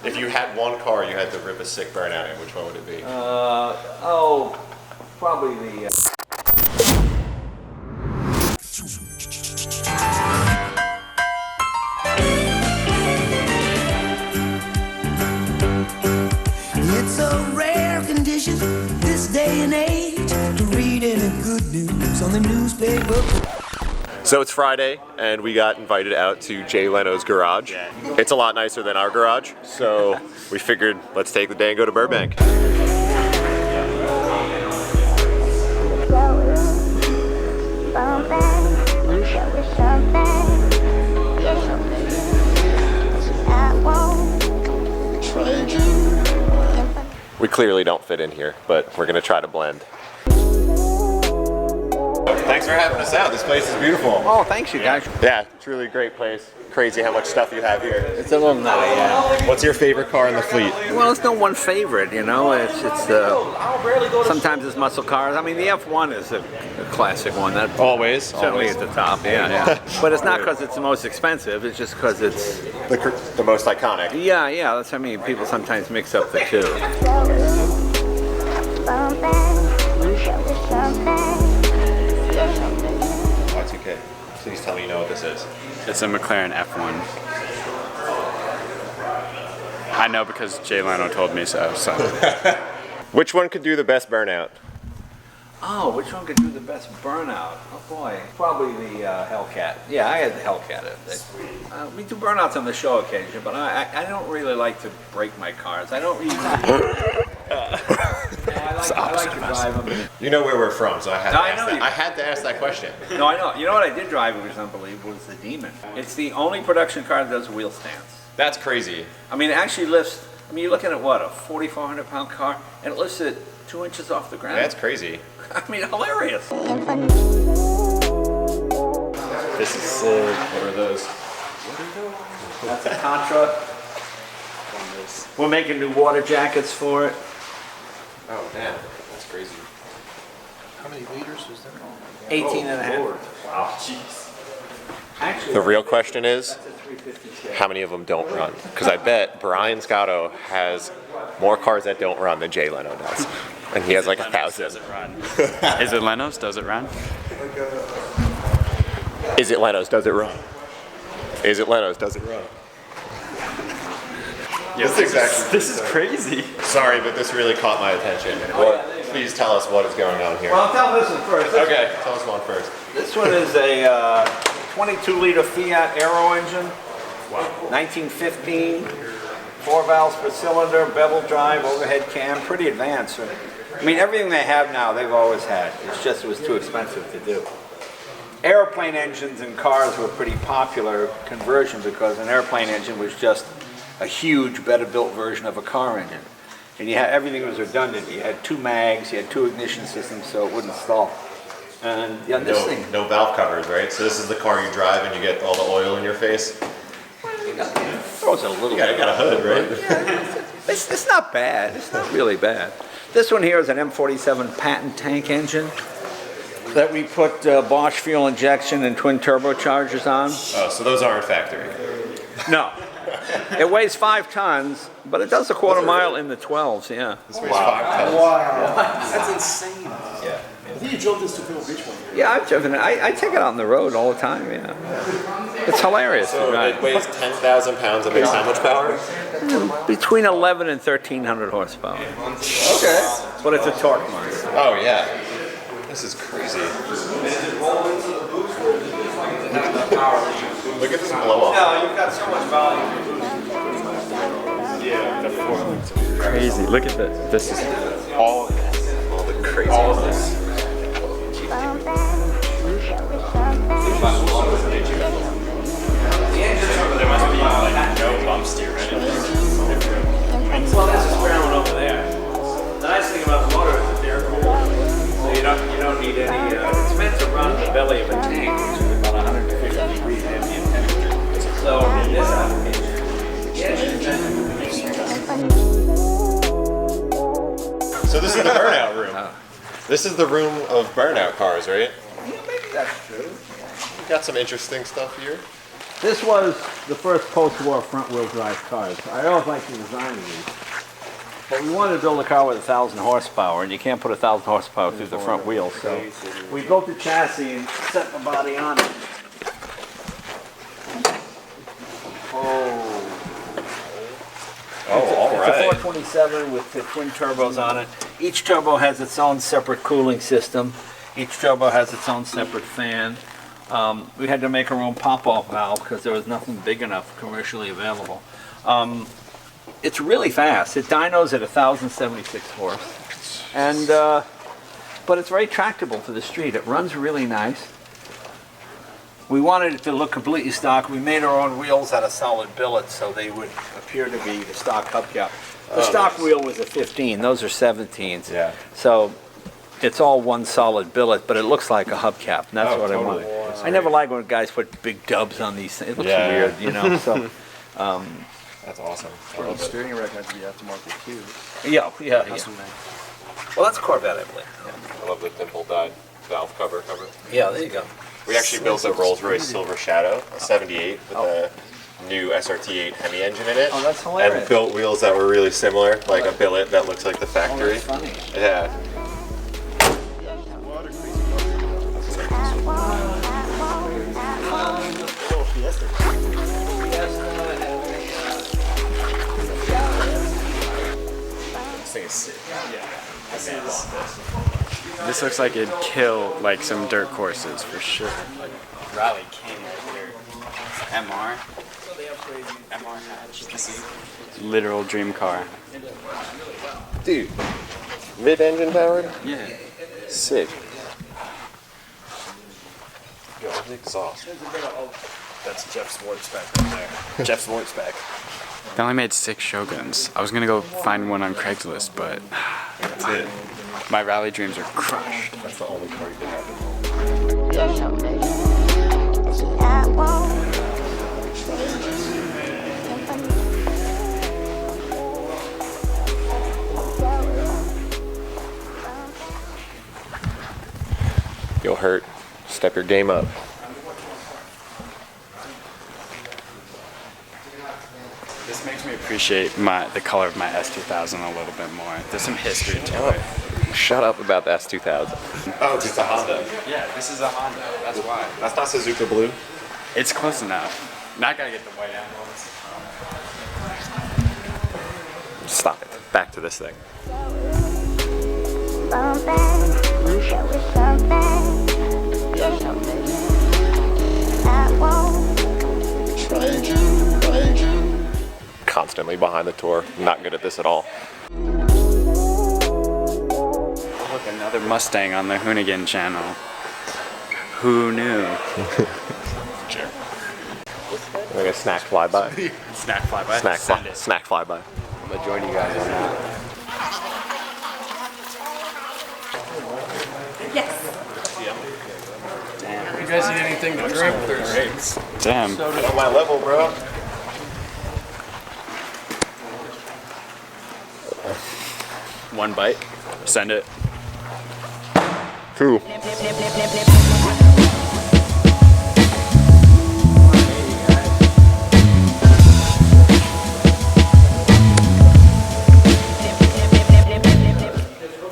If you had one car you had to rip a sick burnout in, which one would it be? Probably the... It's a rare condition this day and age to read any good news on the newspaper. So it's Friday, and we got invited out to Jay Leno's garage. It's a lot nicer than our garage, so we figured let's take the day and go to Burbank. We clearly don't fit in here, but we're gonna try to blend. Thanks for having us out. This place is beautiful. Oh, thanks you guys. Yeah, it's really a great place. Crazy how much stuff you have here. It's a little nutty, yeah. What's your favorite car in the fleet? Well, it's no one favorite, you know. Sometimes it's muscle cars. I mean, the F1 is a classic one. That Always. certainly at the top. Yeah. But it's not because it's the most expensive. It's just because it's The most iconic. yeah. That's what I mean. People sometimes mix up the two. Y2K. Please tell me you know what this is. It's a McLaren F1. I know because Jay Leno told me so. Which one could do the best burnout? Oh, which one could do the best burnout? Oh boy, probably the Hellcat. Yeah, I had the Hellcat. We do burnouts on the show occasion, but I don't really like to break my cars. I don't really. I like to drive them. You know where we're from, so I had I had to ask that question. No, I know. You know what I did drive, which was unbelievable, was the Demon. It's the only production car that does wheel stands. That's crazy. I mean, it actually lifts. I mean, you're looking at what, a 4,400-pound car, and it lifts it 2 inches off the ground. That's crazy. I mean, hilarious. This is sick. What are those? That's a Contra. We're making new water jackets for it. Oh, damn. That's crazy. How many liters was that? 18 and a half. Wow, jeez. Actually, The real question is, that's a 350. how many of them don't run? Because I bet Brian Scotto has more cars that don't run than Jay Leno does. And he has like 1,000. Does it run? Is it Leno's? Does it run? Is it Leno's? Does it run? Is it Leno's? Does it run? Yes, this is crazy. Sorry, but this really caught my attention. Please tell us what is going on here. Well, I'll tell this one first. Okay, tell us one first. This one is a 22-liter Fiat Aero engine. Wow. 1915. 4 valves per cylinder, bevel drive, overhead cam, pretty advanced. I mean, everything they have now, they've always had. It's just it was too expensive to do. Airplane engines in cars were pretty popular conversion because an airplane engine was just a huge, better built version of a car engine. And you had everything was redundant. You had 2 mags, you had 2 ignition systems, so it wouldn't stall. And yeah, this thing. No valve covers, right? So this is the car you drive and you get all the oil in your face? Throws a little bit. You got a hood, right? Yeah, it's not bad. It's not really bad. This one here is an M47 patent tank engine that we put Bosch fuel injection and twin turbochargers on. Oh, so those aren't factory. No. It weighs 5 tons, but it does a quarter mile in the 12s, yeah. This weighs 5 tons. Wow. That's insane. Yeah. I think you drove this to Phil Beach one year. Yeah, I've driven it. I take it out on the road all the time, yeah. It's hilarious. So it weighs 10,000 pounds and makes how much power? Between 11 and 1,300 horsepower. Okay. But it's a torque monster. Oh, yeah. This is crazy. Look at this blow off. No, you've got so much volume. Yeah, the 4. Crazy. Look at this. This is all the crazy. all of this. There must be like no bumps to your engine. Well, that's a spare one over there. The nice thing about the motor is that they're cool. So you don't need any, it's meant to run the belly of a tank, which is about 150 degrees ambient temperature. So in this application, the engine is meant So this is the burnout room. This is the room of burnout cars, right? maybe that's true. Got some interesting stuff here. This was the first post-war front-wheel drive cars. I always liked the design of these. But we wanted to build a car with 1,000 horsepower, and you can't put 1,000 horsepower through the front wheel. So we built the chassis and set the body on it. It's a 427 with the twin turbos on it. Each turbo has its own separate cooling system. Each turbo has its own separate fan. We had to make our own pop-off valve because there was nothing big enough commercially available. It's really fast. It dynos at 1,076 horse, and but it's very tractable for the street. It runs really nice. We wanted it to look completely stock. We made our own wheels out of solid billets, so they would appear to be the stock hubcap. The stock wheel was a 15. Those are 17s. Yeah. So it's all one solid billet, but it looks like a hubcap, and that's what totally. I wanted. I never like when guys put big dubs on these things. It looks weird, you know. So. That's awesome. The steering rack had to be aftermarket too. Yeah. That's nice. Well, that's Corvette, I believe. I love the dimple dyed valve cover. Yeah, there you go. We actually built a Rolls-Royce Silver Shadow, a 78, with a new SRT8 Hemi engine in it. Oh, that's hilarious. And built wheels that were really similar, like a billet that looks like the Oh, factory. that's funny. Yeah. This thing is sick. This looks like it'd kill like some dirt courses for sure. Rally King right here. MR hatch. This is literal dream car. Dude, mid-engine powered? Yeah. Sick. Yo, the exhaust. That's Jeff's work spec right there. Jeff's work spec. They only made 6 Shoguns. I was gonna go find one on Craigslist, but That's it. my rally dreams are crushed. That's the only car you can have. You'll hurt. Step your game up. This makes me appreciate the color of my S2000 a little bit more. There's some history to it. Shut up about the S2000. Oh, it's just a Honda. Yeah, this is a Honda. That's why. That's not Suzuka Blue. It's close enough. Not gotta get the white emblems. Stop it. Back to this thing. Constantly behind the tour. Not good at this at all. Look, another Mustang on the Hoonigan channel. Who knew? Sure. Like a snack flyby. Snack flyby. Snack flyby. I'm gonna join you guys on that. Yes. You guys need anything to drink? Damn. Get on my level, bro. One bite. Send it. Two.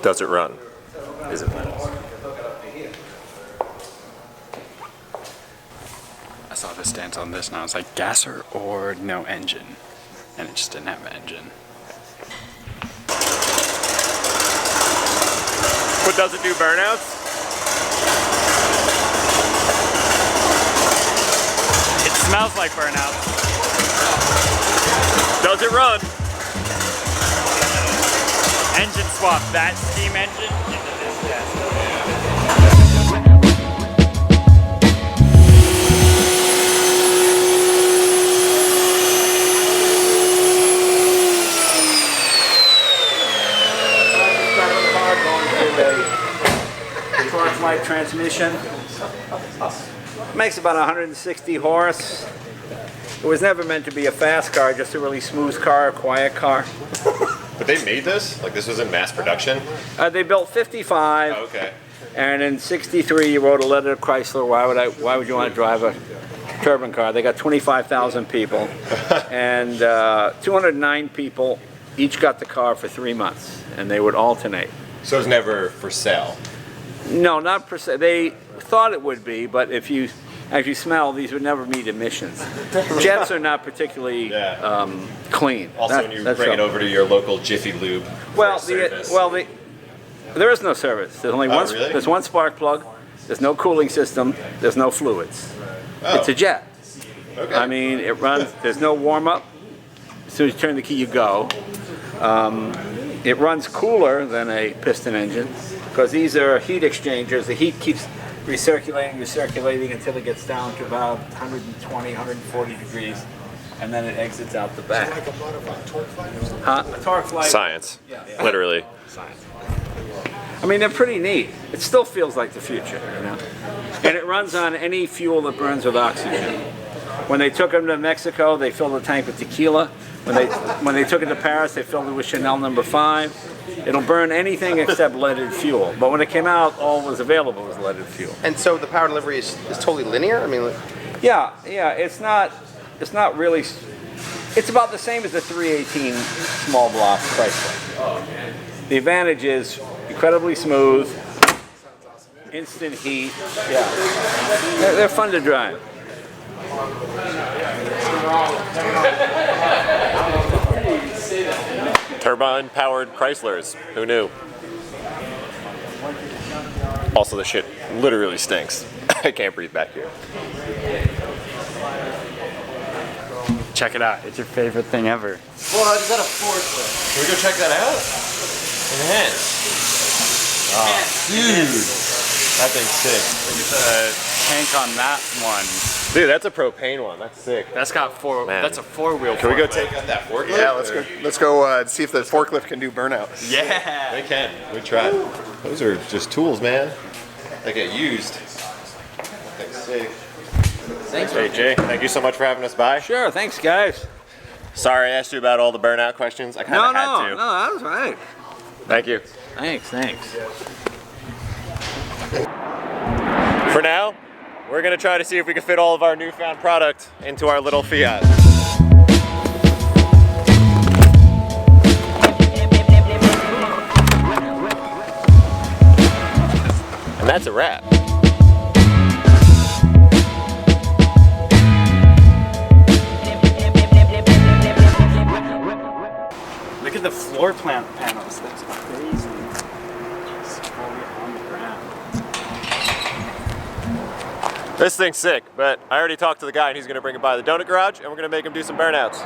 Does it run? Is it Leno? I saw the stance on this and I was like, gasser or no engine? And it just didn't have an engine. But does it do burnouts? It smells like burnouts. Does it run? Engine swap that steam engine into this gas. Torch-like transmission. Makes about 160 horse. It was never meant to be a fast car, just a really smooth car, a quiet car. But they made this? Like this was in mass production? They built 55, Oh, okay. and in '63 you wrote a letter to Chrysler. Why would you want to drive a turbine car. They got 25,000 people, and 209 people each got the car for 3 months, and they would alternate. So it was never for sale. No, not per se. They thought it would be, but if you actually smell, these would never meet emissions. Jets are not particularly clean. Also, when you bring it over to your local Jiffy Lube. Well, there is no service. There's only one. Really? There's one spark plug. There's no cooling system. There's no fluids. Oh. It's a jet. Okay. I mean, it runs. There's no warm up. As soon as you turn the key, you go. It runs cooler than a piston engine because these are heat exchangers. The heat keeps recirculating until it gets down to about 120, 140 degrees, and then it exits out the back. Like a modified torque flight or something? Huh? A torque flight. Science. Yeah. Literally. Science. I mean, they're pretty neat. It still feels like the future, you know. And it runs on any fuel that burns with oxygen. When they took them to Mexico, they filled the tank with tequila. When they took it to Paris, they filled it with Chanel No. 5. It'll burn anything except leaded fuel. But when it came out, all was available was leaded fuel. And so the power delivery is totally linear? I mean, Yeah, it's not really. It's about the same as the 318 small block Chrysler. The advantage is incredibly smooth, instant heat. Yeah, they're fun to drive. Turbine-powered Chryslers. Who knew? Also, the shit literally stinks. I can't breathe back here. Check it out. It's your favorite thing ever. What? Is that a forklift? Can we go check that out? Enhance. Oh, dude. That thing's sick. Look at the tank on that one. Dude, that's a propane one. That's sick. That's got four. Man. That's a four-wheel. Can we go take out that forklift? Yeah, let's go see if the forklift can do burnouts. Yeah. They can. We tried. Those are just tools, man. They get used. That thing's sick. Thanks, Hey, Jay. Thank you so much for having us by. Sure, thanks, guys. Sorry I asked you about all the burnout questions. I kind of had to. No, that was right. Thank you. Thanks. For now, we're going to try to see if we can fit all of our newfound product into our little Fiat. And that's a wrap. Look at the floor plan panels. That's crazy. It's fully on the ground. This thing's sick, but I already talked to the guy and he's going to bring it by the donut garage and we're going to make him do some burnouts.